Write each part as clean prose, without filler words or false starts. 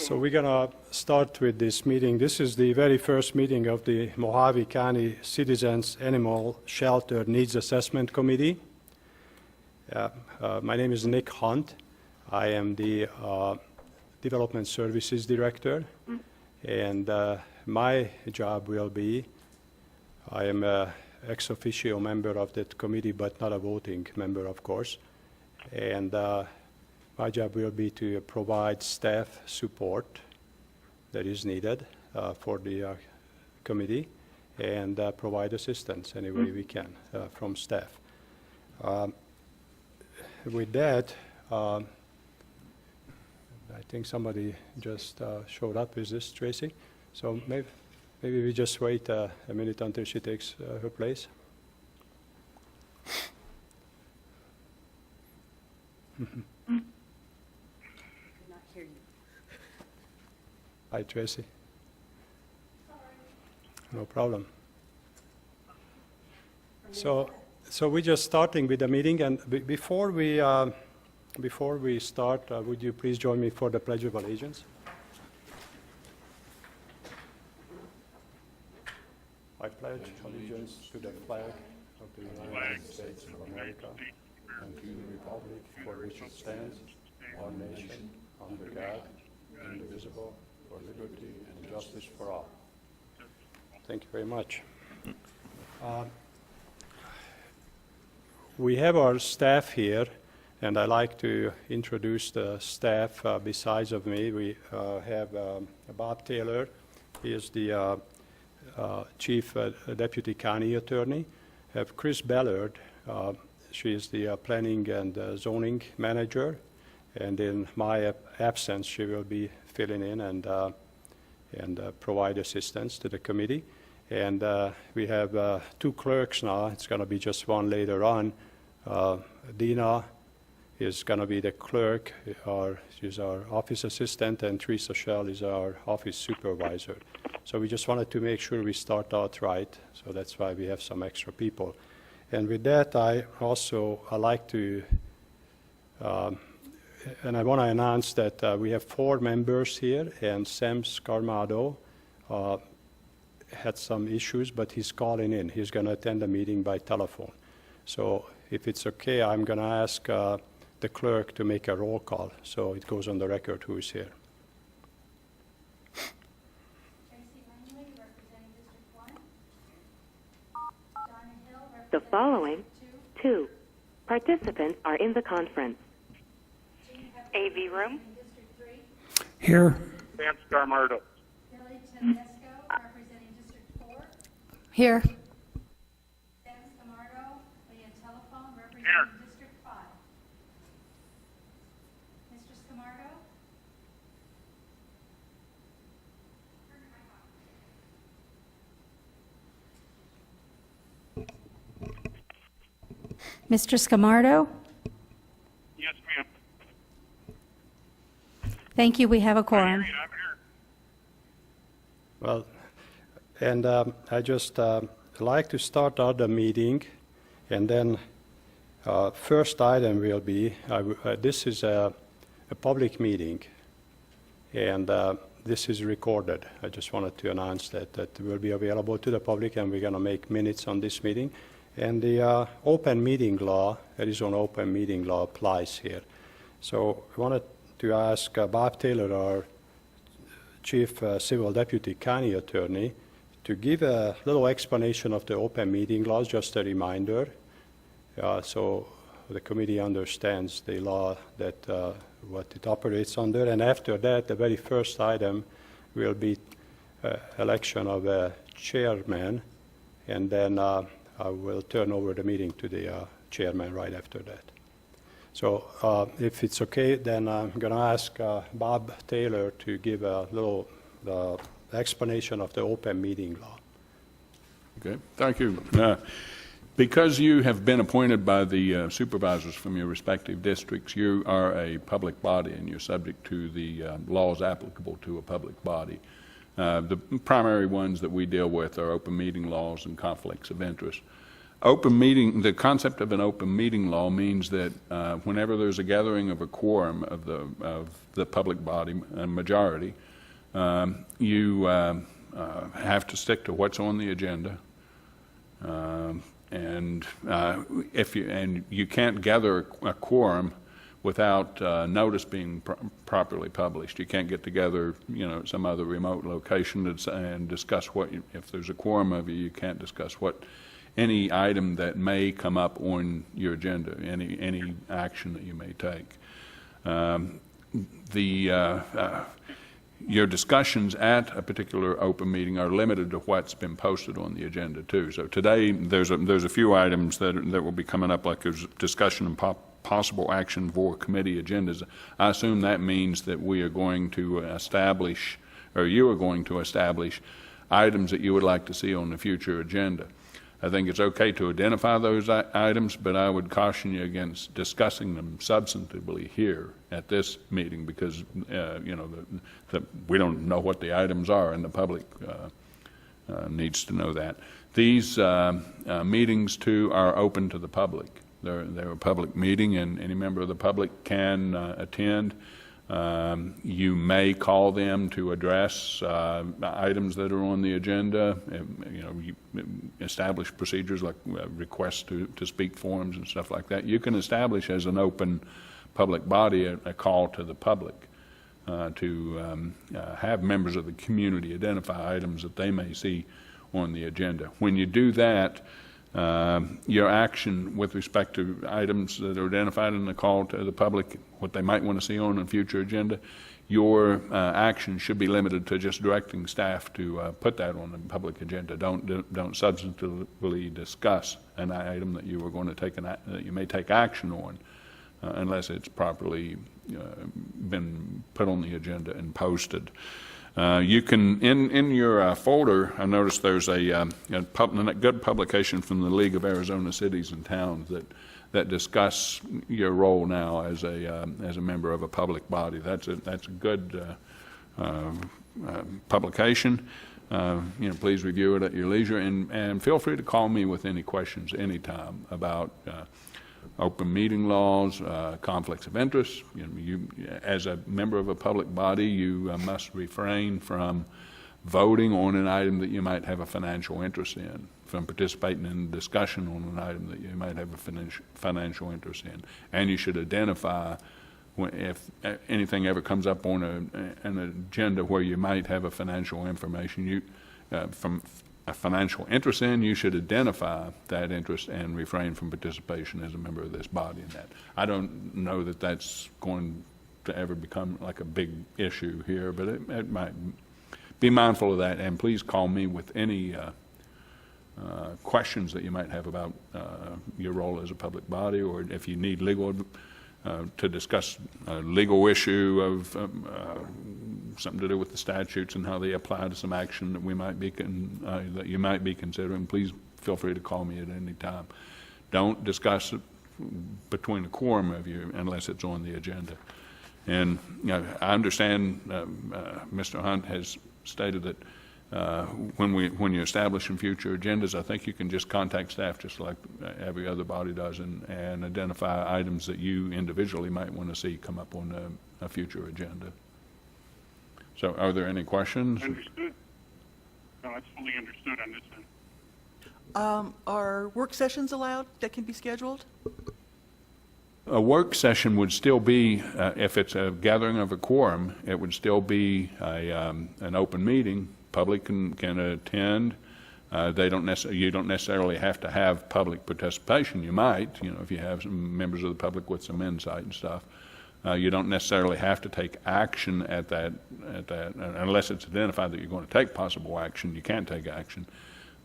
So we're going to start with this meeting. This is the very first meeting of the Mojave County Citizens Animal Shelter Needs Assessment Committee. My name is Nick Hunt. I am the Development Services Director, and my job will be, I am an ex officio member of that committee, but not a voting member, of course. And my job will be to provide staff support that is needed for the committee and provide assistance any way we can from staff. With that, I think somebody just showed up. Is this Tracy? So maybe we just wait a minute until she takes her place. Hi, Tracy. No problem. So we're just starting with the meeting, and before we start, would you please join me for the Pledge of Allegiance? I pledge allegiance to the flag of the United States of America and to the republic for which it stands, one nation, under God, indivisible, for liberty and justice for all. Thank you very much. We have our staff here, and I'd like to introduce the staff besides of me. We have Bob Taylor. He is the Chief Deputy County Attorney. We have Chris Ballard. She is the Planning and Zoning Manager. And in my absence, she will be filling in and provide assistance to the committee. And we have two clerks now. It's going to be just one later on. Dina is going to be the clerk. She's our office assistant, and Teresa Shell is our office supervisor. So we just wanted to make sure we start out right. So that's why we have some extra people. And with that, I like to, and I want to announce that we have 4 members here, and Sam Scarmado had some issues, but he's calling in. He's going to attend the meeting by telephone. So if it's okay, I'm going to ask the clerk to make a roll call so it goes on the record who is here. The following 2 participants are in the conference. AV room. Here. Sam Scarmardo. Billy Tedesco, representing District 4. Here. Sam Scamardo, via telephone, representing Here. District 5. Mr. Scamardo? Mr. Scamardo? Yes, ma'am. Thank you. We have a I'm quorum. here. Well, and I just like to start out the meeting, and then first item will be, this is a public meeting, and this is recorded. I just wanted to announce that will be available to the public, and we're going to make minutes on this meeting. And the open meeting law, Arizona open meeting law applies here. So I wanted to ask Bob Taylor, our Chief Civil Deputy County Attorney, to give a little explanation of the open meeting laws, just a reminder, so the committee understands the law that what it operates under. And after that, the very first item will be election of a chairman, and then I will turn over the meeting to the chairman right after that. So if it's okay, then I'm going to ask Bob Taylor to give a little explanation of the open meeting law. Okay, thank you. Because you have been appointed by the supervisors from your respective districts, you are a public body and you're subject to the laws applicable to a public body. The primary ones that we deal with are open meeting laws and conflicts of interest. Open meeting, the concept of an open meeting law means that whenever there's a gathering of a quorum of the public body, a majority, you have to stick to what's on the agenda. And you can't gather a quorum without notice being properly published. You can't get together, at some other remote location and discuss if there's a quorum of you, you can't discuss any item that may come up on your agenda, any action that you may take. Your discussions at a particular open meeting are limited to what's been posted on the agenda too. So today there's a few items that will be coming up, like there's discussion and possible action for committee agendas. I assume that means that we are going to establish, or you are going to establish, items that you would like to see on the future agenda. I think it's okay to identify those items, but I would caution you against discussing them substantively here at this meeting because, we don't know what the items are, and the public needs to know that. These meetings, too, are open to the public. They're a public meeting, and any member of the public can attend. You may call them to address items that are on the agenda. You establish procedures like requests to speak forms and stuff like that. You can establish as an open public body a call to the public to have members of the community identify items that they may see on the agenda. When you do that, your action with respect to items that are identified in the call to the public, what they might want to see on a future agenda, your action should be limited to just directing staff to put that on the public agenda. Don't substantively discuss an item that you are going to that you may take action on unless it's properly been put on the agenda and posted. You can, in your folder, I noticed there's a good publication from the League of Arizona Cities and Towns that discuss your role now as a member of a public body. That's a good publication. Please review it at your leisure, and feel free to call me with any questions anytime about open meeting laws, conflicts of interest. You, as a member of a public body, you must refrain from voting on an item that you might have a financial interest in, from participating in discussion on an item that you might have a financial interest in. And you should identify if anything ever comes up on an agenda where you might have a financial information, from a financial interest in, you should identify that interest and refrain from participation as a member of this body in that. I don't know that that's going to ever become like a big issue here, but it might. Be mindful of that, and please call me with any questions that you might have about your role as a public body, or if you need legal to discuss a legal issue of something to do with the statutes and how they apply to some action that we might be that you might be considering. Please feel free to call me at any time. Don't discuss it between a quorum of you unless it's on the agenda. And I understand Mr. Hunt has stated that when you're establishing future agendas, I think you can just contact staff just like every other body does and identify items that you individually might want to see come up on a future agenda. So are there any questions? Understood. No, that's fully understood on this end. Are work sessions allowed that can be scheduled? A work session would still be, if it's a gathering of a quorum, it would still be an open meeting. Public can attend. You don't necessarily have to have public participation. You might, if you have some members of the public with some insight and stuff. You don't necessarily have to take action at that, unless it's identified that you're going to take possible action. You can take action,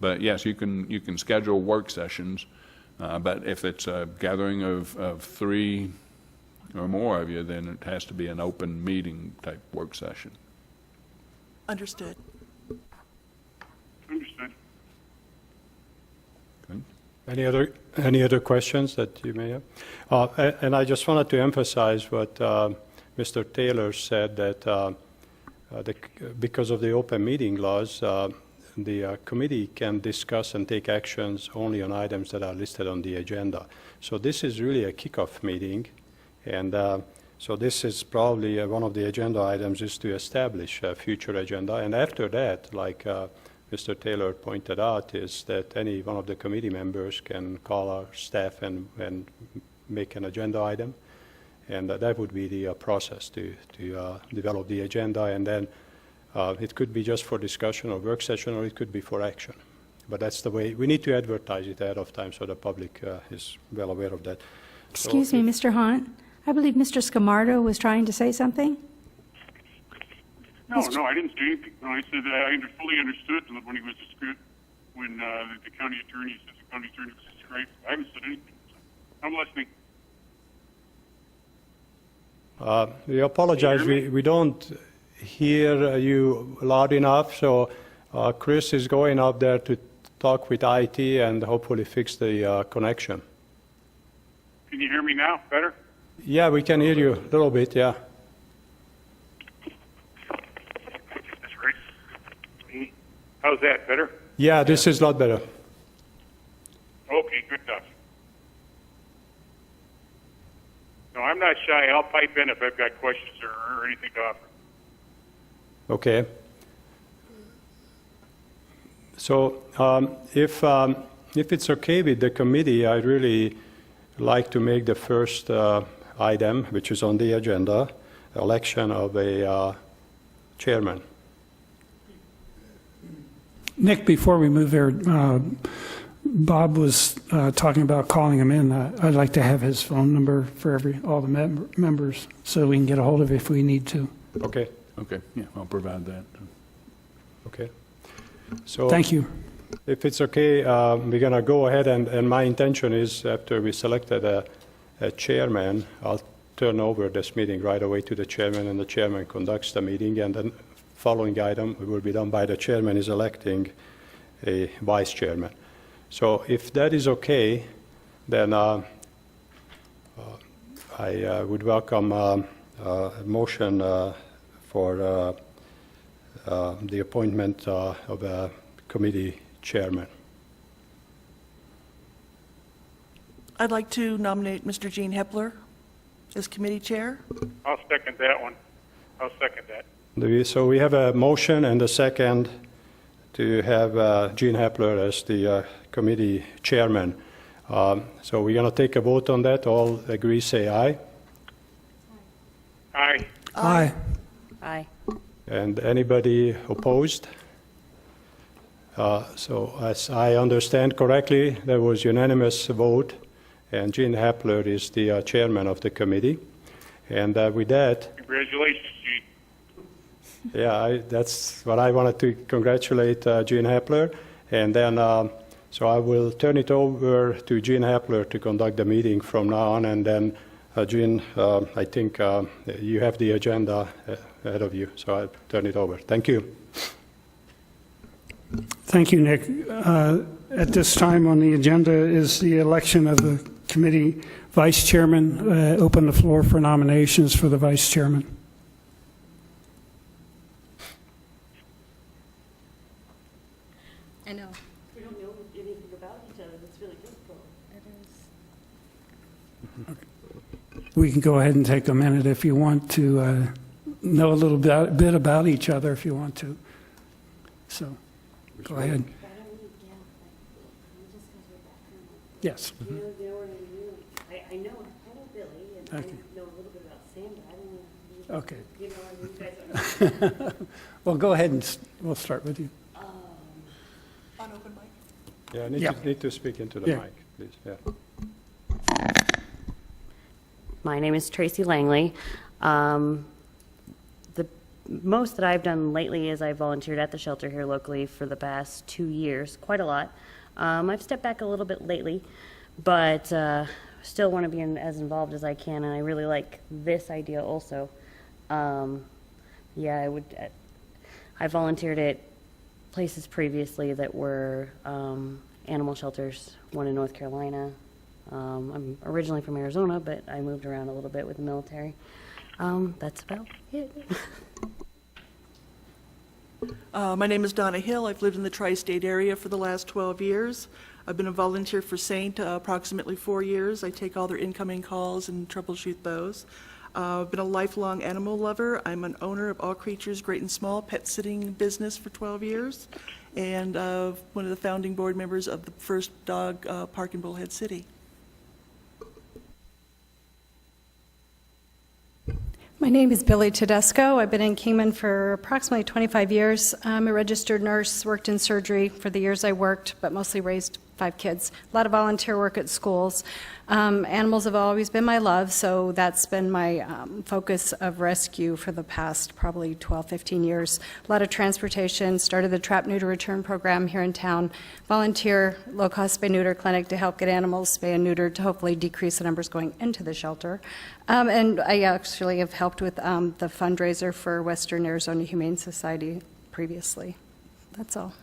but yes, you can schedule work sessions. But if it's a gathering of 3 or more of you, then it has to be an open meeting type work session. Understood. Understood. Okay. Any other questions that you may have? And I just wanted to emphasize what Mr. Taylor said, that because of the open meeting laws, the committee can discuss and take actions only on items that are listed on the agenda. So this is really a kickoff meeting, and so this is probably one of the agenda items is to establish a future agenda. And after that, like Mr. Taylor pointed out, is that any one of the committee members can call our staff and make an agenda item. And that would be the process to develop the agenda. And then it could be just for discussion or work session, or it could be for action. But that's the way, we need to advertise it ahead of time so the public is well aware of that. Excuse me, Mr. Hunt. I believe Mr. Scamardo was trying to say something. No, I didn't say anything. No, I said I fully understood when he was when the county attorney says the county attorney was disgraceful. I haven't said anything. So I'm listening. We apologize, we don't hear you loud enough, so Chris is going up there to talk with IT and hopefully fix the connection. Can you hear me now? Better? Yeah, we can hear you a little bit, yeah. That's great. How's that? Better? Yeah, this is a lot better. Okay, good enough. No, I'm not shy. I'll pipe in if I've got questions or anything to offer. Okay. So if it's okay with the committee, I'd really like to make the first item, which is on the agenda, election of a chairman. Nick, before we move there, Bob was talking about calling him in. I'd like to have his phone number for all the members so we can get a hold of it if we need to. Okay. Okay, yeah, I'll provide that. Okay. So Thank you. if it's okay, we're going to go ahead, and my intention is after we selected a chairman, I'll turn over this meeting right away to the chairman, and the chairman conducts the meeting, and then following item will be done by the chairman is electing a vice chairman. So if that is okay, then I would welcome a motion for the appointment of a committee chairman. I'd like to nominate Mr. Gene Hepler as committee chair. I'll second that one. I'll second that. So we have a motion and a second to have Gene Hepler as the committee chairman. So we're going to take a vote on that. All agree, say aye. Aye. Aye. Aye. And anybody opposed? So as I understand correctly, there was unanimous vote, and Gene Hepler is the chairman of the committee. And with that, Congratulations, Gene. yeah, that's what I wanted to congratulate Gene Hepler. And then, so I will turn it over to Gene Hepler to conduct the meeting from now on. And then, Gene, I think you have the agenda ahead of you, so I'll turn it over. Thank you. Thank you, Nick. At this time on the agenda is the election of the committee vice chairman. Open the floor for nominations for the vice chairman. I know. We don't know anything about each other. That's really difficult. It is. We can go ahead and take a minute if you want to know a little bit about each other if you want to. So, go ahead. But I don't need to get just because we're background. Yes. You know what I know Billy, and I Okay. know a little bit about Sam, but I don't know. Okay. You know, you guys are. Well, go ahead and we'll start with you. On open mic. Yeah, Yeah. need to speak into the Yeah. mic, please. Yeah. My name is Tracy Langley. The most that I've done lately is I volunteered at the shelter here locally for the past 2 years, quite a lot. I've stepped back a little bit lately, but still want to be as involved as I can, and I really like this idea also. Yeah, I volunteered at places previously that were animal shelters, one in North Carolina. I'm originally from Arizona, but I moved around a little bit with the military. That's about it. My name is Donna Hill. I've lived in the tri-state area for the last 12 years. I've been a volunteer for Saint approximately 4 years. I take all their incoming calls and troubleshoot those. I've been a lifelong animal lover. I'm an owner of All Creatures Great and Small pet sitting business for 12 years, and one of the founding board members of the first dog park in Bullhead City. My name is Billy Tedesco. I've been in Kingman for approximately 25 years. I'm a registered nurse, worked in surgery for the years I worked, but mostly raised 5 kids. A lot of volunteer work at schools. Animals have always been my love, so that's been my focus of rescue for the past probably 12, 15 years. A lot of transportation, started the Trap Neuter Return program here in town, volunteer low-cost spay-neuter clinic to help get animals spay and neutered to hopefully decrease the numbers going into the shelter. And I actually have helped with the fundraiser for Western Arizona Humane Society previously. That's all.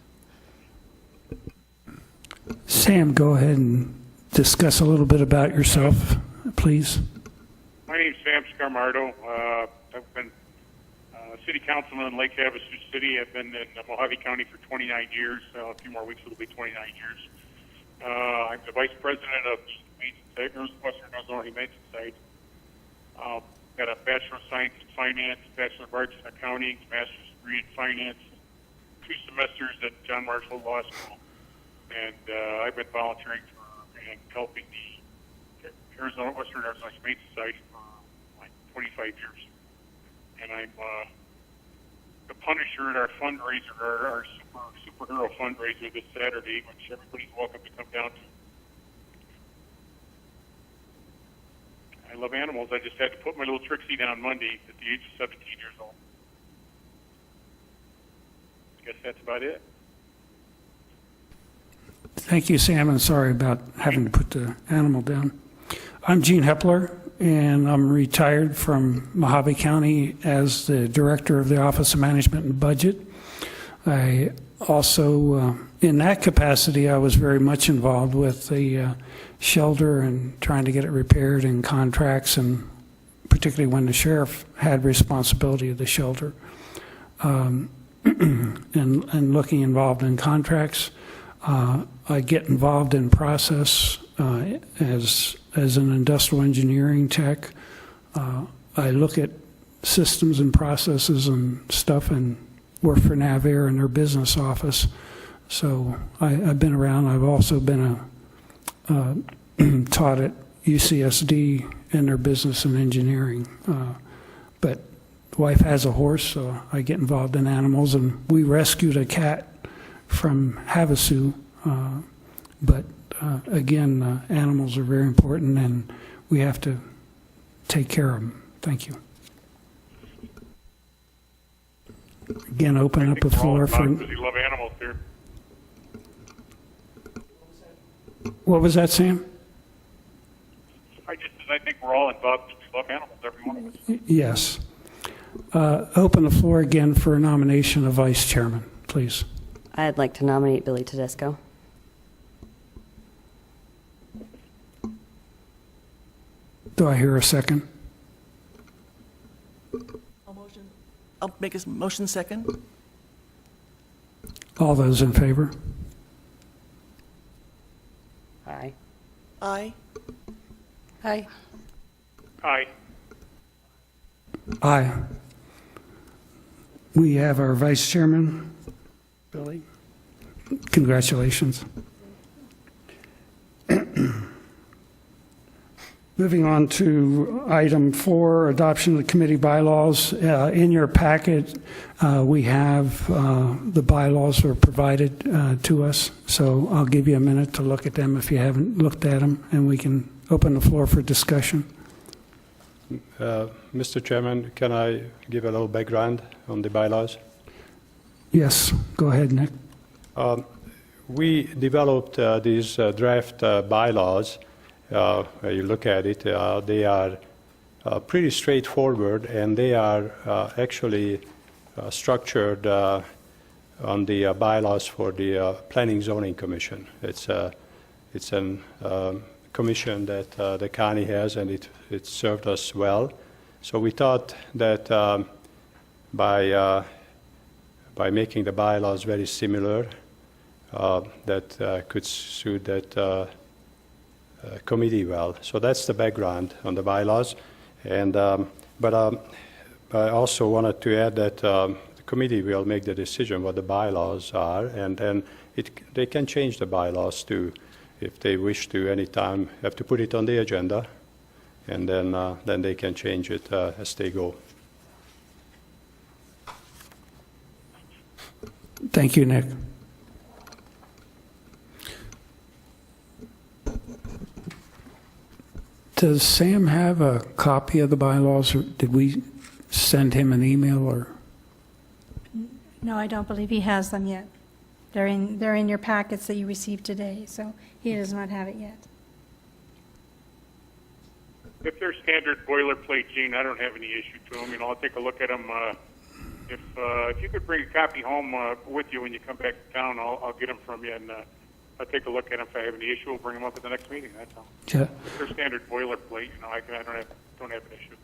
Sam, go ahead and discuss a little bit about yourself, please. My name's Sam Scarmardo. I've been city councilman in Lake Havasu City. I've been in Mojave County for 29 years. A few more weeks it'll be 29 years. I'm the vice president of the Western Arizona Humane Society. Got a Bachelor of Science in Finance, Bachelor of Arts in Accounting, Master's degree in Finance, 2 semesters at John Marshall Law School. And I've been volunteering for and helping the Western Arizona Humane Society for like 25 years. And I'm the Punisher at our fundraiser, our superhero fundraiser this Saturday, which everybody's welcome to come down to. I love animals. I just had to put my little Trixie down Monday at the age of 17 years old. I guess that's about it. Thank you, Sam, and sorry about having to put the animal down. I'm Gene Hepler, and I'm retired from Mojave County as the Director of the Office of Management and Budget. I also, in that capacity, I was very much involved with the shelter and trying to get it repaired and contracts, and particularly when the sheriff had responsibility of the shelter, and looking involved in contracts. I get involved in process as an industrial engineering tech. I look at systems and processes and stuff and work for NavAir in their business office. So I've been around. I've also been taught at UCSD in their business and engineering. But the wife has a horse, so I get involved in animals. And we rescued a cat from Havasu, but again, animals are very important, and we have to take care of them. Thank you. Again, open up the floor for. Because you love animals here. What was that, Sam? I think we're all involved because we love animals, every one of us. Yes. Open the floor again for a nomination of vice chairman, please. I'd like to nominate Billy Tedesco. Do I hear a second? I'll make a motion second. All those in favor? Aye. Aye. Aye. Aye. Aye. We have our vice chairman, Billy. Congratulations. Moving on to item 4, adoption of the committee bylaws. In your packet, we have the bylaws are provided to us, so I'll give you a minute to look at them if you haven't looked at them, and we can open the floor for discussion. Mr. Chairman, can I give a little background on the bylaws? Yes, go ahead, Nick. We developed these draft bylaws. You look at it, they are pretty straightforward, and they are actually structured on the bylaws for the Planning Zoning Commission. It's a commission that the county has, and it served us well. So we thought that by by making the bylaws very similar, that could suit that committee well. So that's the background on the bylaws. And but I also wanted to add that the committee will make the decision what the bylaws are, and then they can change the bylaws too if they wish to. Anytime have to put it on the agenda, and then they can change it as they go. Thank you, Nick. Does Sam have a copy of the bylaws, or did we send him an email? Or No, I don't believe he has them yet. They're in your packets that you received today, so he does not have it yet. If they're standard boilerplate, Gene, I don't have any issue to them. I'll take a look at them. If you could bring a copy home with you when you come back to town, I'll get them from you, and I'll take a look at them. If I have any issue, we'll bring them up at the next meeting. That's all. yeah. If they're standard boilerplate, I don't have an issue.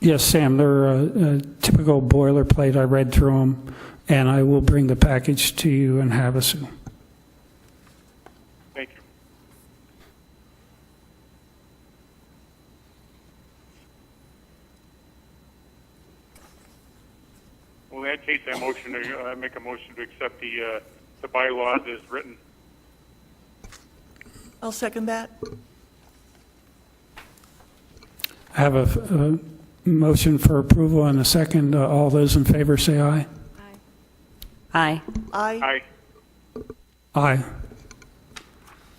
Yes, Sam, they're a typical boilerplate. I read through them, and I will bring the package to you in Havasu. Thank you. Well, in that case, I make a motion to accept the bylaws as written. I'll second that. I have a motion for approval and a second. All those in favor say aye. Aye. Aye. Aye. Aye.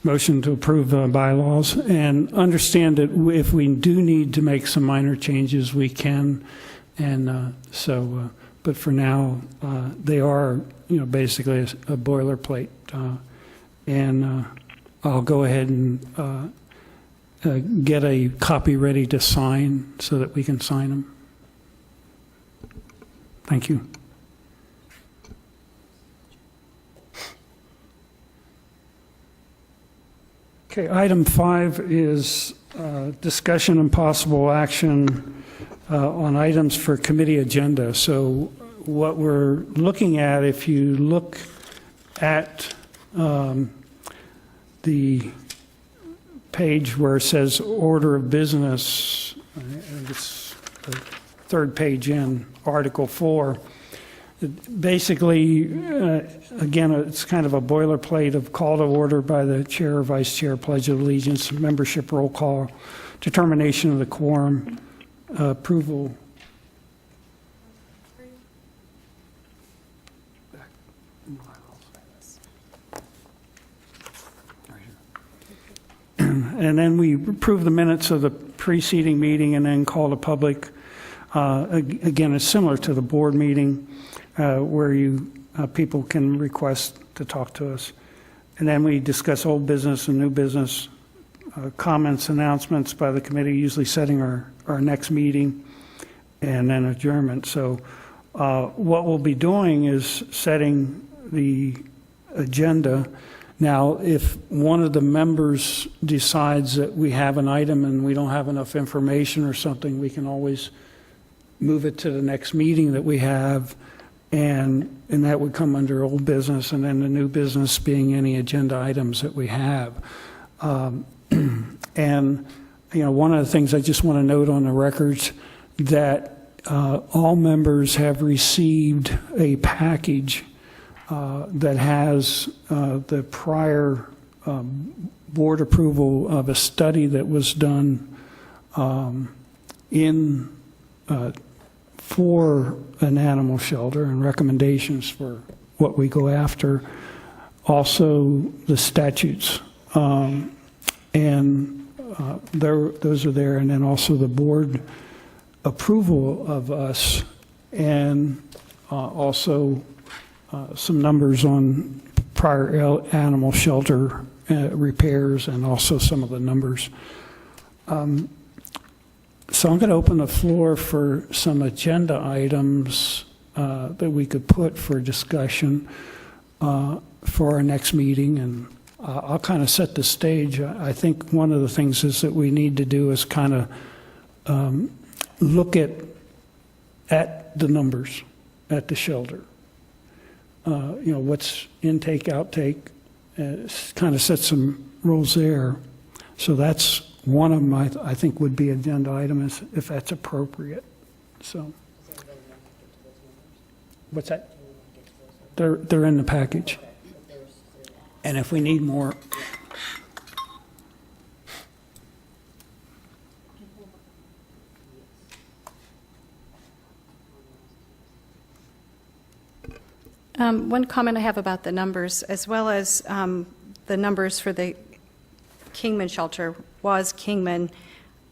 Motion to approve the bylaws, and understand that if we do need to make some minor changes, we can. And but for now, they are, basically a boilerplate. And I'll go ahead and get a copy ready to sign so that we can sign them. Thank you. Okay, item 5 is discussion and possible action on items for committee agenda. So what we're looking at, if you look at the page where it says order of business, and it's the third page in Article 4, basically, again, it's kind of a boilerplate of call to order by the chair or vice chair, pledge of allegiance, membership roll call, determination of the quorum, approval. And then we approve the minutes of the preceding meeting and then call the public. Again, it's similar to the board meeting where people can request to talk to us. And then we discuss old business and new business, comments, announcements by the committee, usually setting our next meeting, and then adjournment. So what we'll be doing is setting the agenda. Now, if one of the members decides that we have an item and we don't have enough information or something, we can always move it to the next meeting that we have, and that would come under old business, and then the new business being any agenda items that we have. And, one of the things I just want to note on the records that all members have received a package that has the prior board approval of a study that was done for an animal shelter and recommendations for what we go after. Also, the statutes, those are there, and then also the board approval of us, and also some numbers on prior animal shelter repairs, and also some of the numbers. So I'm going to open the floor for some agenda items that we could put for discussion for our next meeting, and I'll kind of set the stage. I think one of the things is that we need to do is kind of look at the numbers at the shelter. what's intake, outtake, kind of set some rules there. So that's one of them I think would be agenda items if that's appropriate. So, what's that? They're in the package. And if we need more, one comment I have about the numbers, as well as the numbers for the Kingman shelter, was Kingman.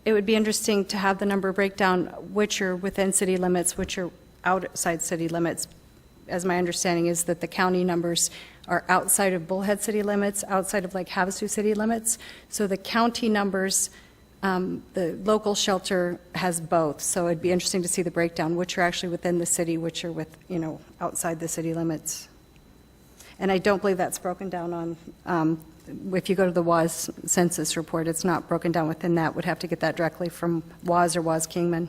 It would be interesting to have the number breakdown, which are within city limits, which are outside city limits. As my understanding is that the county numbers are outside of Bullhead city limits, outside of Lake Havasu city limits. So the county numbers, the local shelter has both. So it'd be interesting to see the breakdown, which are actually within the city, which are outside the city limits. And I don't believe that's broken down on, if you go to the WAS census report, it's not broken down within that. Would have to get that directly from WAS or WAS Kingman.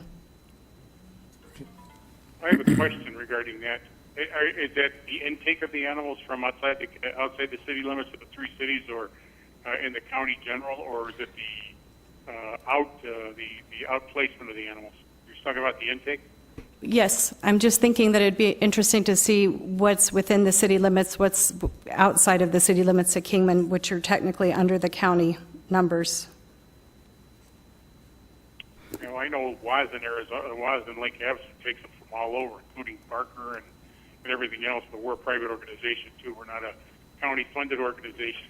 I have a question regarding that. Is that the intake of the animals from outside the city limits of the three cities, or in the county general, or is it the outplacement of the animals? You're talking about the intake? Yes, I'm just thinking that it'd be interesting to see what's within the city limits, what's outside of the city limits of Kingman, which are technically under the county numbers. I know WAS in Arizona, WAS in Lake Havasu takes them from all over, including Barker and everything else, but we're a private organization too. We're not a county-funded organization.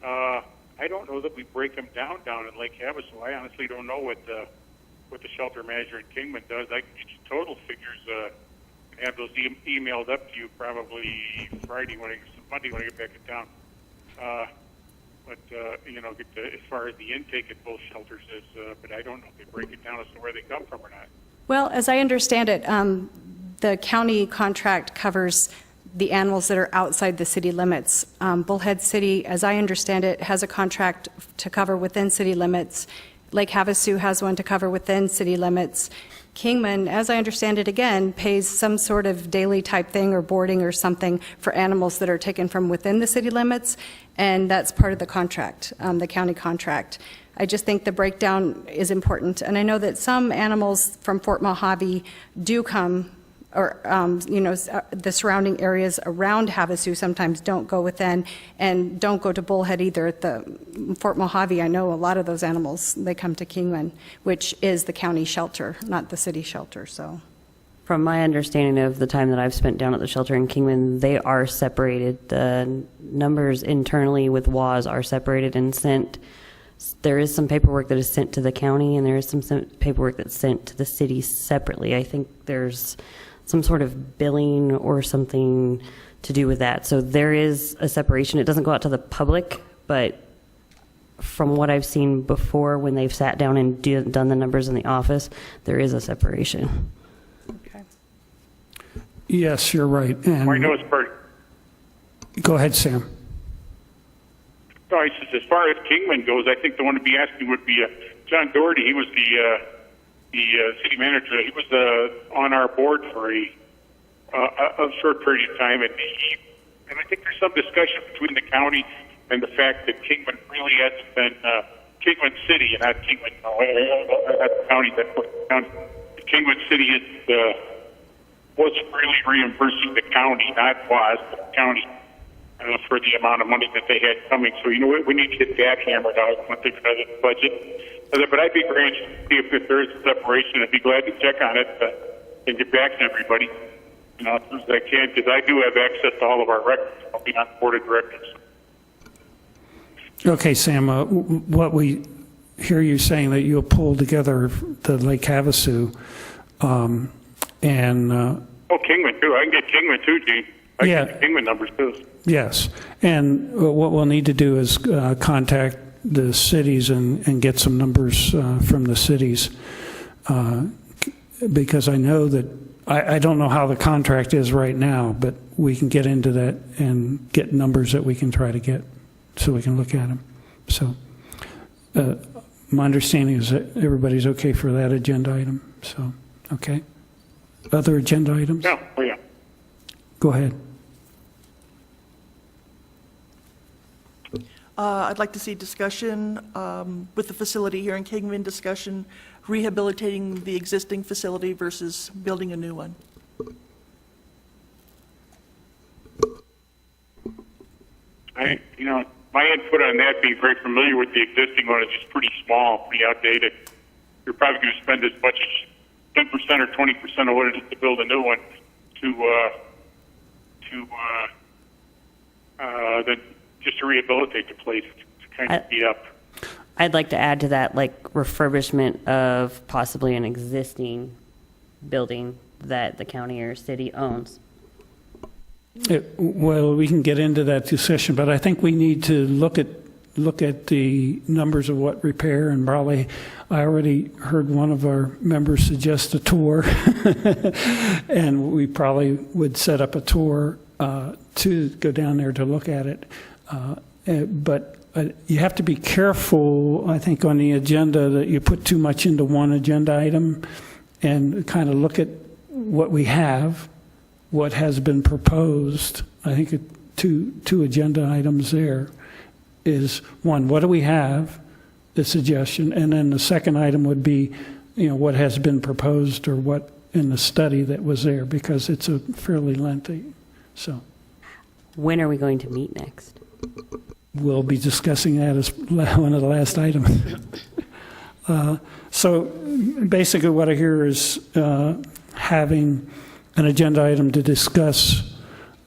I don't know that we break them down in Lake Havasu. I honestly don't know what the shelter manager in Kingman does. I can get you total figures and have those emailed up to you probably Monday when I get back in town. As far as the intake at both shelters is, but I don't know if they break it down as to where they come from or not. Well, as I understand it, the county contract covers the animals that are outside the city limits. Bullhead City, as I understand it, has a contract to cover within city limits. Lake Havasu has one to cover within city limits. Kingman, as I understand it again, pays some sort of daily type thing or boarding or something for animals that are taken from within the city limits, and that's part of the contract, the county contract. I just think the breakdown is important, and I know that some animals from Fort Mojave do come, or the surrounding areas around Havasu sometimes don't go within, and don't go to Bullhead either. At the Fort Mojave, I know a lot of those animals, they come to Kingman, which is the county shelter, not the city shelter. So, From my understanding of the time that I've spent down at the shelter in Kingman, they are separated. The numbers internally with WAS are separated and sent. There is some paperwork that is sent to the county, and there is some paperwork that's sent to the city separately. I think there's some sort of billing or something to do with that. So there is a separation. It doesn't go out to the public, but from what I've seen before when they've sat down and done the numbers in the office, there is a separation. okay. yes, you're right. And I know it's part. go ahead, Sam. No, I says as far as Kingman goes, I think the one to be asking would be John Doherty. He was the city manager. He was on our board for a short period of time, and I think there's some discussion between the county and the fact that Kingman really hasn't been Kingman City, and not Kingman, not the county. That county. Kingman City was really reimbursing the county, not WAS, but the county. For the amount of money that they had coming. So, we need to get that hammered out once they get out of the budget. But I'd be very interested to see if there is a separation. I'd be glad to check on it and get back to everybody, as soon as I can, because I do have access to all of our records. I'll be on the board of directors. Okay, Sam, what we hear you saying that you'll pull together the Lake Havasu and... Kingman, too. I can get Kingman, too, Gene. I can get Kingman numbers, too. Yes, and what we'll need to do is contact the cities and get some numbers from the cities, because I know that, I don't know how the contract is right now, but we can get into that and get numbers that we can try to get so we can look at them. So my understanding is that everybody's okay for that agenda item. So, okay. Other agenda items? Yeah, oh yeah. Go ahead. I'd like to see discussion with the facility here in Kingman, discussion rehabilitating the existing facility versus building a new one. My input on that, being very familiar with the existing one, is just pretty small, pretty outdated. You're probably going to spend as much as 10% or 20% of what it is to build a new one to rehabilitate the place to kind of beat up. I'd like to add to that, like refurbishment of possibly an existing building that the county or city owns. Well, we can get into that discussion, but I think we need to look at the numbers of what repair, and probably I already heard one of our members suggest a tour, and we probably would set up a tour to go down there to look at it. But you have to be careful, I think, on the agenda that you put too much into one agenda item, and kind of look at what we have, what has been proposed. I think two agenda items there is, one, what do we have, the suggestion, and then the second item would be, what has been proposed or what in the study that was there, because it's a fairly lengthy. So When are we going to meet next? we'll be discussing that as one of the last items. So basically what I hear is having an agenda item to discuss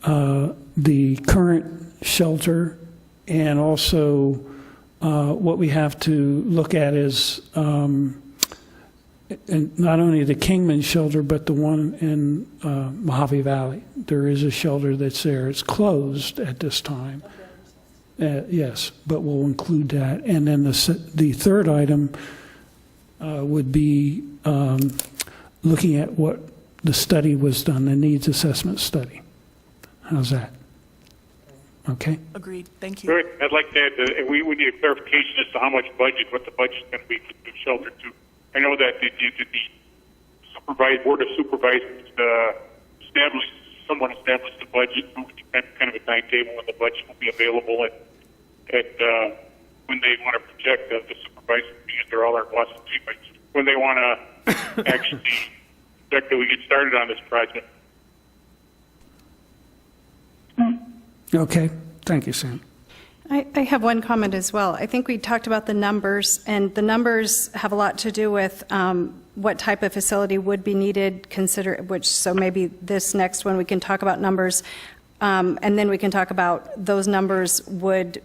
the current shelter, and also what we have to look at is and not only the Kingman shelter, but the one in Mojave Valley. There is a shelter that's there. It's closed at this time. Yes, but we'll include that. And then the third item would be looking at what the study was done, the needs assessment study. How's that? Okay? Agreed. Thank you. Good. I'd like to add that we need a clarification as to how much budget, what the budget's going to be for the shelter too. I know that the Board of Supervisors established the budget, kind of a timetable when the budget will be available, at when they want to project the supervisors, because they're all our bosses, but when they want to actually project that we get started on this project. Okay. Thank you, Sam. I have one comment as well. I think we talked about the numbers, and the numbers have a lot to do with what type of facility would be needed, so maybe this next one we can talk about numbers, and then we can talk about those numbers would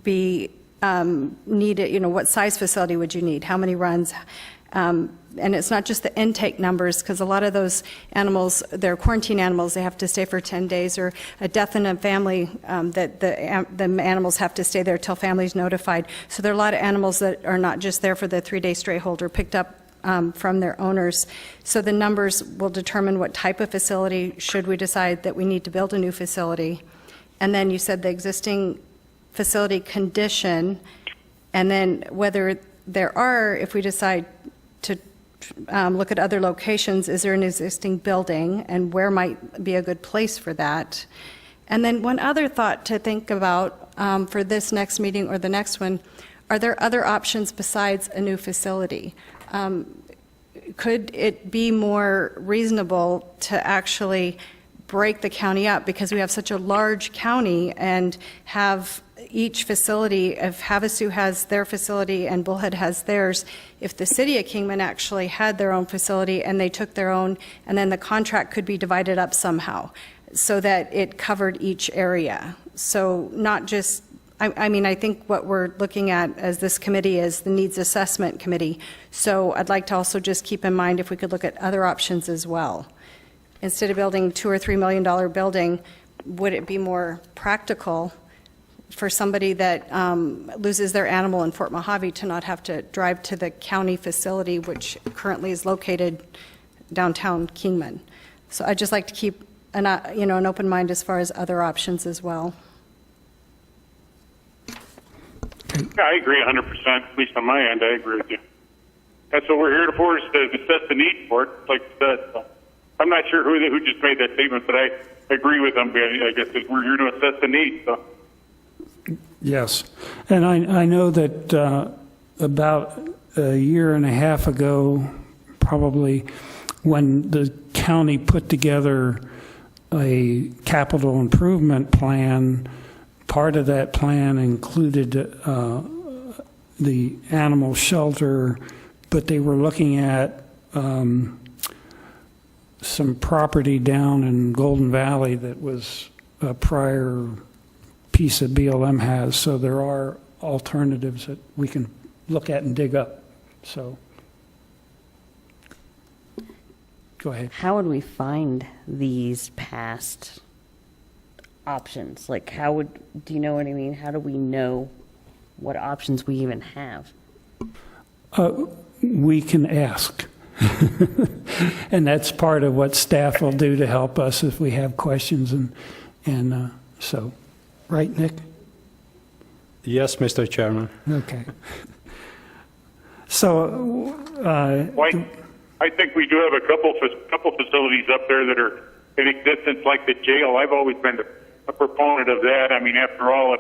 be needed, what size facility would you need, how many runs, and it's not just the intake numbers, because a lot of those animals, they're quarantine animals, they have to stay for 10 days, or a death in a family, that the animals have to stay there till family's notified. So there are a lot of animals that are not just there for the 3-day stray hold or picked up from their owners. So the numbers will determine what type of facility, should we decide that we need to build a new facility. And then you said the existing facility condition, and then whether there are, if we decide to look at other locations, is there an existing building, and where might be a good place for that? And then one other thought to think about for this next meeting or the next one, are there other options besides a new facility? Could it be more reasonable to actually break the county up, because we have such a large county, and have each facility, if Havasu has their facility and Bullhead has theirs, if the city of Kingman actually had their own facility and they took their own, and then the contract could be divided up somehow so that it covered each area. So not just, I think what we're looking at as this committee is the needs assessment committee. So I'd like to also just keep in mind if we could look at other options as well. Instead of building $2 or $3 million building, would it be more practical for somebody that loses their animal in Fort Mojave to not have to drive to the county facility, which currently is located downtown Kingman? So I'd just like to keep an open mind as far as other options as well. Yeah, I agree 100%. At least on my end, I agree with you. That's what we're here for, is to assess the need for it. Like that. So I'm not sure who just made that statement, but I agree with them. I guess we're here to assess the need. So. Yes, and I know that about a year and a half ago, probably, when the county put together a capital improvement plan, part of that plan included the animal shelter, but they were looking at some property down in Golden Valley that was a prior piece that BLM has, so there are alternatives that we can look at and dig up. So, go ahead. How would we find these past options? Like, do you know what I mean? How do we know what options we even have? We can ask. And that's part of what staff will do to help us if we have questions. And so, right, Nick? Yes, Mr. Chairman. Okay. So, I think we do have a couple facilities up there that are in existence, like the jail. I've always been a proponent of that. I mean, after all,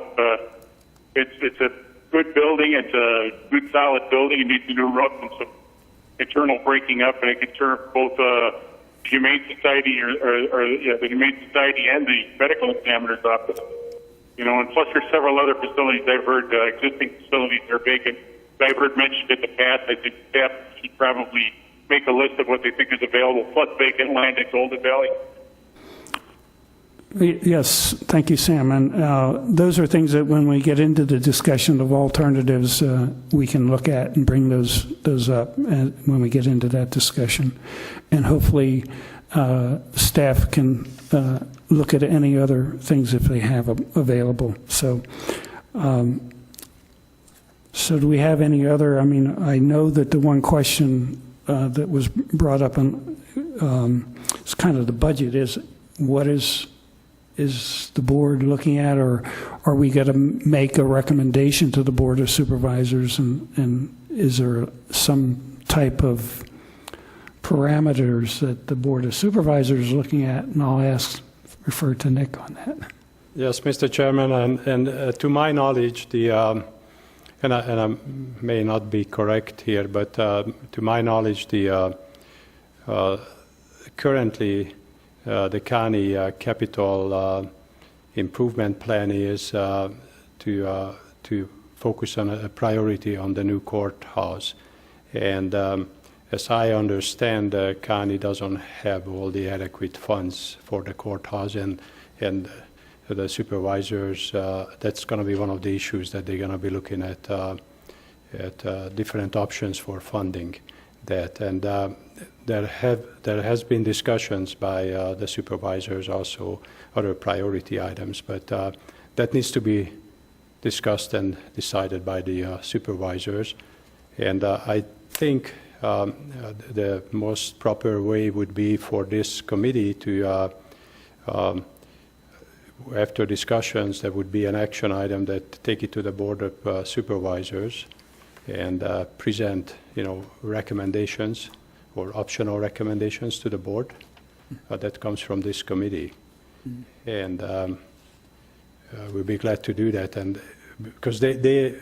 it's a good building. It's a good, solid building. It needs a new roof and some internal breaking up, and it can serve both the Humane Society the Humane Society and the medical examiner's office. You know, and plus there's several other facilities I've heard, existing facilities that are vacant. That I've heard mentioned in the past. I think staff should probably make a list of what they think is available, plus vacant land in Golden Valley. yes, thank you, Sam. And those are things that when we get into the discussion of alternatives, we can look at and bring those up when we get into that discussion. And hopefully staff can look at any other things if they have available. So, so do we have any other? I mean, I know that the one question that was brought up is kind of the budget. Is what is the board looking at, or are we going to make a recommendation to the Board of Supervisors, and is there some type of parameters that the Board of Supervisors is looking at? And I'll refer to Nick on that. Yes, Mr. Chairman, and to my knowledge, and I may not be correct here, but to my knowledge, currently the county capital improvement plan is to focus on a priority on the new courthouse. And as I understand, the county doesn't have all the adequate funds for the courthouse, and the supervisors, that's going to be one of the issues that they're going to be looking at different options for funding that. And there has been discussions by the supervisors, also other priority items, but that needs to be discussed and decided by the supervisors. And I think the most proper way would be for this committee to after discussions, there would be an action item that take it to the Board of Supervisors and present, recommendations or optional recommendations to the board. That comes from this committee. And we'll be glad to do that. And because they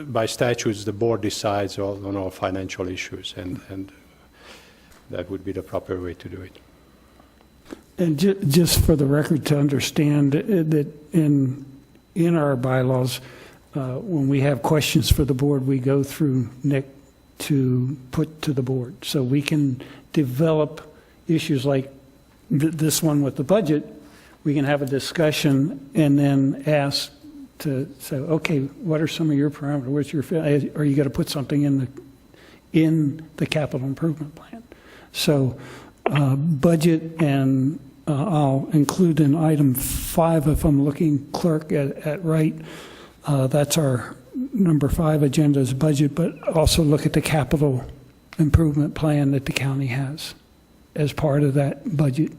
by statutes, the board decides on all financial issues, and that would be the proper way to do it. And just for the record to understand that in our bylaws, when we have questions for the board, we go through Nick to put to the board. So we can develop issues like this one with the budget. We can have a discussion and then ask to say, okay, what are some of your parameters? What's your, are you going to put something in the capital improvement plan? So budget, and I'll include in item 5, if I'm looking, clerk, at right. That's our number 5 agenda is budget, but also look at the capital improvement plan that the county has as part of that budget.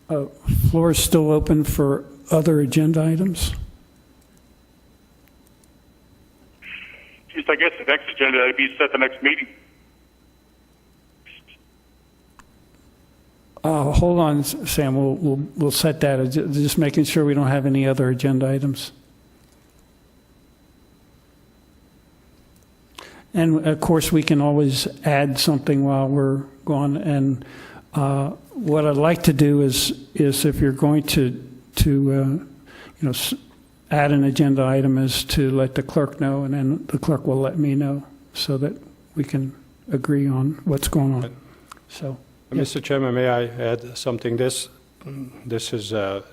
Floor is still open for other agenda items. Just, I guess the next agenda would be set the next meeting. Hold on, Sam, we'll set that, just making sure we don't have any other agenda items. And of course, we can always add something while we're gone. And what I'd like to do is if you're going to add an agenda item, is to let the clerk know, and then the clerk will let me know so that we can agree on what's going on. So, Mr. Chairman, may I add something? This is a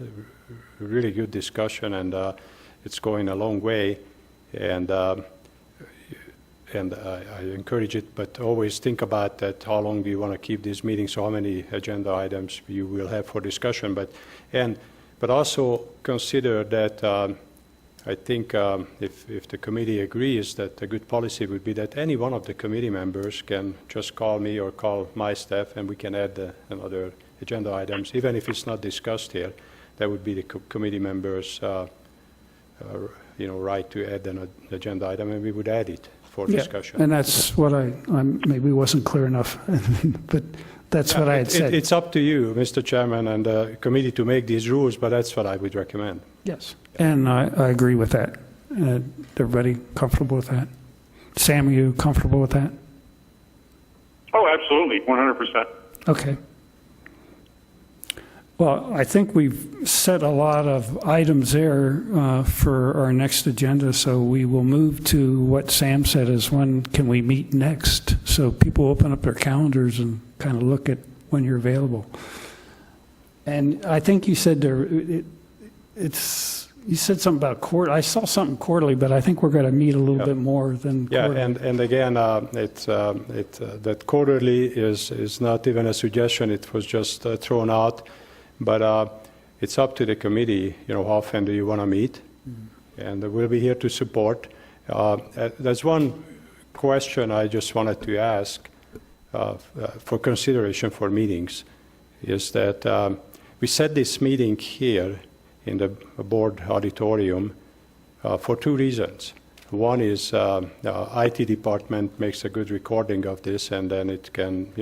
really good discussion, and it's going a long way. And I encourage it, but always think about that. How long do you want to keep these meetings? So how many agenda items you will have for discussion? But also consider that I think if the committee agrees, that a good policy would be that any one of the committee members can just call me or call my staff, and we can add another agenda items, even if it's not discussed here. That would be the committee members' right to add an agenda item, and we would add it for discussion. And that's what I maybe wasn't clear enough, but that's what I had said. It's up to you, Mr. Chairman, and the committee to make these rules, but that's what I would recommend. Yes, and I agree with that. Everybody comfortable with that? Sam, are you comfortable with that? Oh, absolutely, 100%. Okay. Well, I think we've set a lot of items there for our next agenda, so we will move to what Sam said is when can we meet next, so people open up their calendars and kind of look at when you're available. And I think you said you said something about I saw something quarterly, but I think we're going to meet a little bit more than quarterly. And again, that quarterly is not even a suggestion. It was just thrown out. But it's up to the committee, how often do you want to meet? Mm-hmm. And we'll be here to support. There's one question I just wanted to ask for consideration for meetings, is that we set this meeting here in the board auditorium for two reasons. One is the IT department makes a good recording of this, and then it can,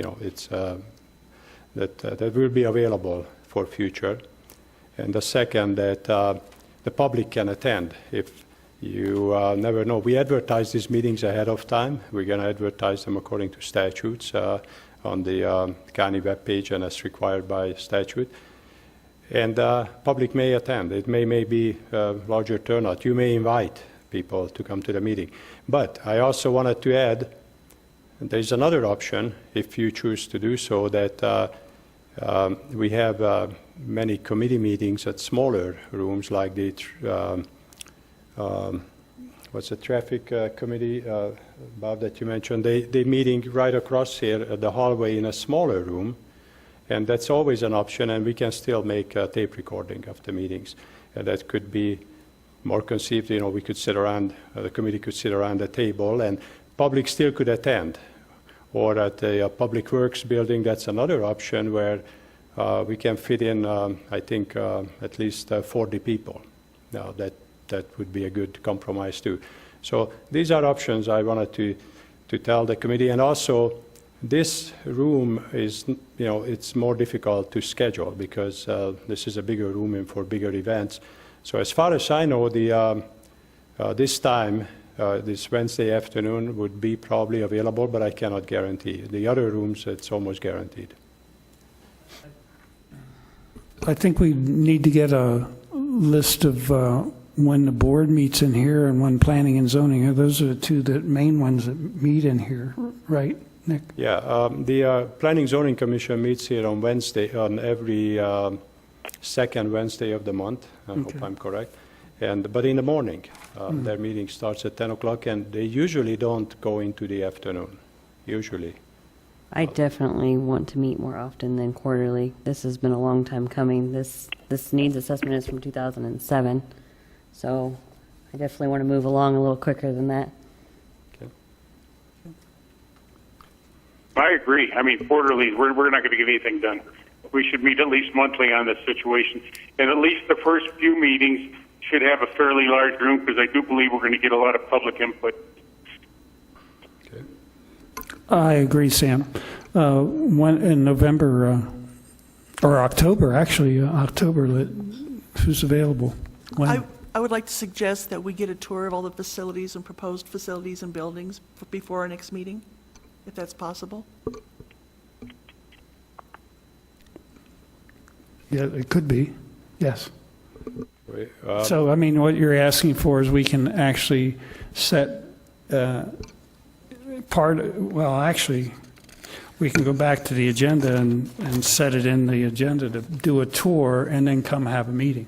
that will be available for future. And the second, that the public can attend. If you never know, we advertise these meetings ahead of time. We're going to advertise them according to statutes on the county webpage, and as required by statute. And public may attend. It may be a larger turnout. You may invite people to come to the meeting. But I also wanted to add, there's another option, if you choose to do so, that we have many committee meetings at smaller rooms, like the what's the traffic committee, Bob, that you mentioned. They're meeting right across here at the hallway in a smaller room, and that's always an option. And we can still make a tape recording of the meetings, and that could be more conceived. We could sit around, the committee could sit around the table, and public still could attend. Or at the Public Works building, that's another option where we can fit in, I think, at least 40 people. Now, that would be a good compromise too. So these are options I wanted to tell the committee. And also, this room is, it's more difficult to schedule because this is a bigger room and for bigger events. So as far as I know, this time, this Wednesday afternoon would be probably available, but I cannot guarantee. The other rooms, it's almost guaranteed. I think we need to get a list of when the board meets in here and when planning and zoning. Those are the two main ones that meet in here, right, Nick? Yeah, the Planning Zoning Commission meets here on Wednesday, on every second Wednesday of the month. I hope I'm correct. But in the morning, their meeting starts at 10 o'clock, and they usually don't go into the afternoon, usually. I definitely want to meet more often than quarterly. This has been a long time coming. This needs assessment is from 2007, so I definitely want to move along a little quicker than that. Okay. I agree. I mean, quarterly, we're not going to get anything done. We should meet at least monthly on this situation, and at least the first few meetings should have a fairly large room, because I do believe we're going to get a lot of public input. I agree, Sam. In November, Or October, actually, October, who's available? When? I would like to suggest that we get a tour of all the facilities and proposed facilities and buildings before our next meeting, if that's possible. Yeah, it could be, yes. We, So, I mean, what you're asking for is we can actually set well, actually, we can go back to the agenda and set it in the agenda to do a tour and then come have a meeting.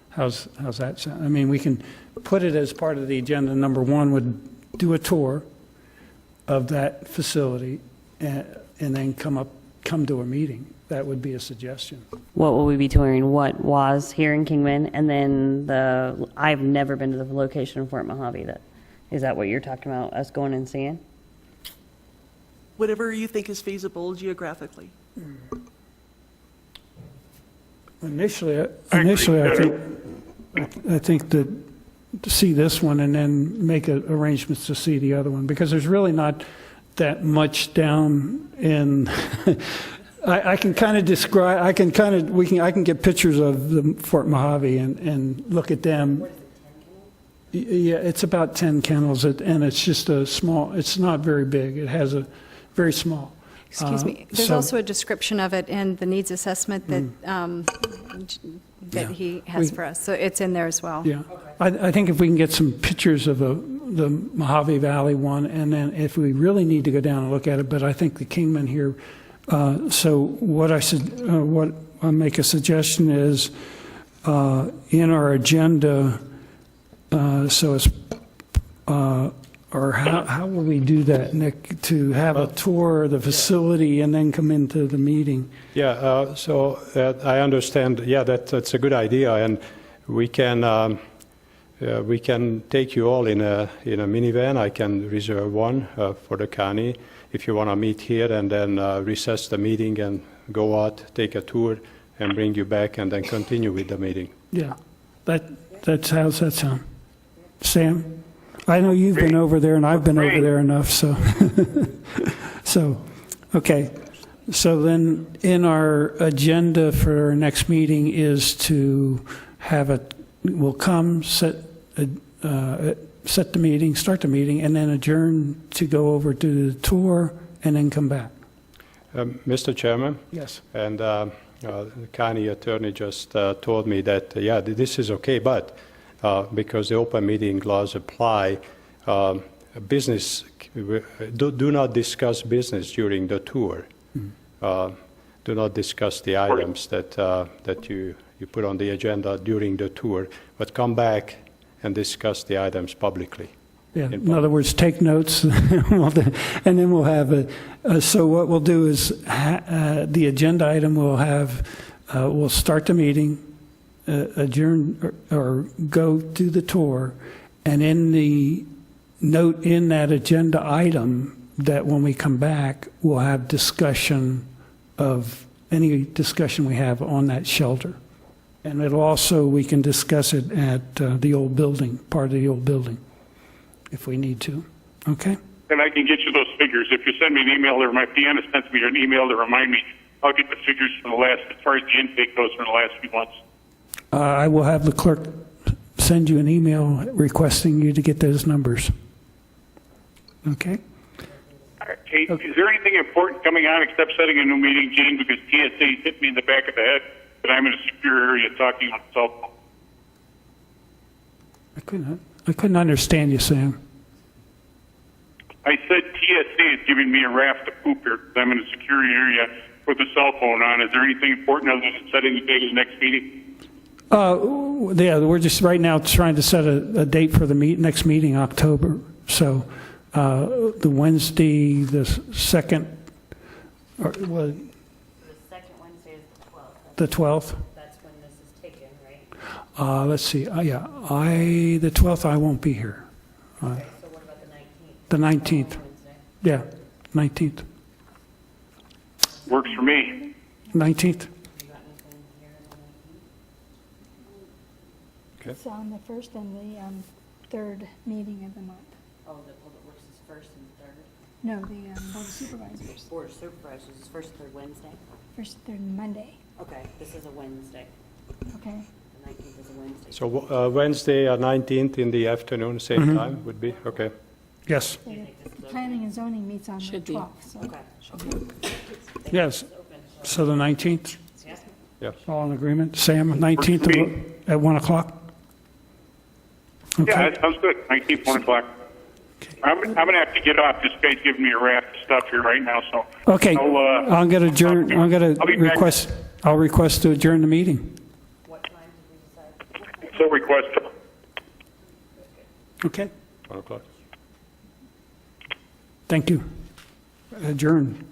How's that sound? I mean, we can put it as part of the agenda. Number one would do a tour of that facility and then come to a meeting. That would be a suggestion. What will we be touring? What was here in Kingman, and then I've never been to the location in Fort Mojave. Is that what you're talking about? Us going and seeing? Whatever you think is feasible geographically. Initially, I think that to see this one and then make arrangements to see the other one, because there's really not that much down in. I can kind of describe. I can get pictures of the Fort Mojave and look at them. Yeah, it's about 10 kennels, and it's just a small. It's not very big. It has a very small. Excuse me. There's also a description of it in the needs assessment that he has for us. So it's in there as well. Yeah. I think if we can get some pictures of the Mojave Valley one, and then if we really need to go down and look at it, but I think the Kingman here. So what I'll make a suggestion is in our agenda. So it's. Or how will we do that, Nick, to have a tour of the facility and then come into the meeting? Yeah, so I understand, yeah, that's a good idea, and we can take you all in a minivan. I can reserve one for the county if you want to meet here, and then recess the meeting and go out, take a tour, and bring you back, and then continue with the meeting. Yeah, that's how's that sound? Sam? I know you've been over there, and I've been over there enough, so. Okay. So then in our agenda for our next meeting is to we'll come, set the meeting, start the meeting, and then adjourn to go over to the tour and then come back. Mr. Chairman? Yes. And the county attorney just told me that, this is okay, but because the open meeting laws apply, business, do not discuss business during the tour. Do not discuss the items that you put on the agenda during the tour, but come back and discuss the items publicly. Yeah. In other words, take notes, and then we'll have so what we'll do is the agenda item will have, we'll start the meeting, adjourn or go do the tour, and in the note in that agenda item that when we come back, we'll have discussion of any discussion we have on that shelter. And it'll also, we can discuss it at the old building, part of the old building, if we need to. Okay? And I can get you those figures. If you send me an email, or my pianist sends me an email to remind me, I'll get the figures from the last, as far as the intake goes, from the last few months. I will have the clerk send you an email requesting you to get those numbers. Okay? Hey, is there anything important coming on except setting a new meeting, Gene? Because TSA hit me in the back of the head that I'm in a secure area talking on the cell phone. I couldn't understand you, Sam. I said TSA is giving me a raft of poop here because I'm in a secure area with a cell phone on. Is there anything important other than setting the date of the next meeting? Yeah, we're just right now trying to set a date for the next meeting, October. So the Wednesday, the second, or well, The second Wednesday is the 12th. the 12th. That's when this is taken, right? Let's see. The 12th I won't be here. Okay, so what about the 19th? The 19th. Wednesday. Yeah, 19th. Works for me. 19th. You got anything here on the 19th? It's on the first and the third meeting of the month. Oh, which is first and third? No, the Board of Supervisors, Board of Supervisors is first, third Wednesday. first, third Monday, Okay, this is a Wednesday. okay? The 19th is a Wednesday. So Wednesday, 19th in the afternoon, same time would be, okay. Yes, The Planning and zoning meets on the Should be. 12th, so. Okay. yes. So the 19th, Yeah. all in agreement? Sam, 19th at 1 o'clock? Yeah, Okay. that sounds good. 19th, 1 o'clock. I'm going to have to get off. This guy's giving me a raft of stuff here right now, so. Okay, I'll, I'm going to adjourn, I'll be back. I'll request to adjourn the meeting. So request. Okay, 1 o'clock. thank you. Adjourn.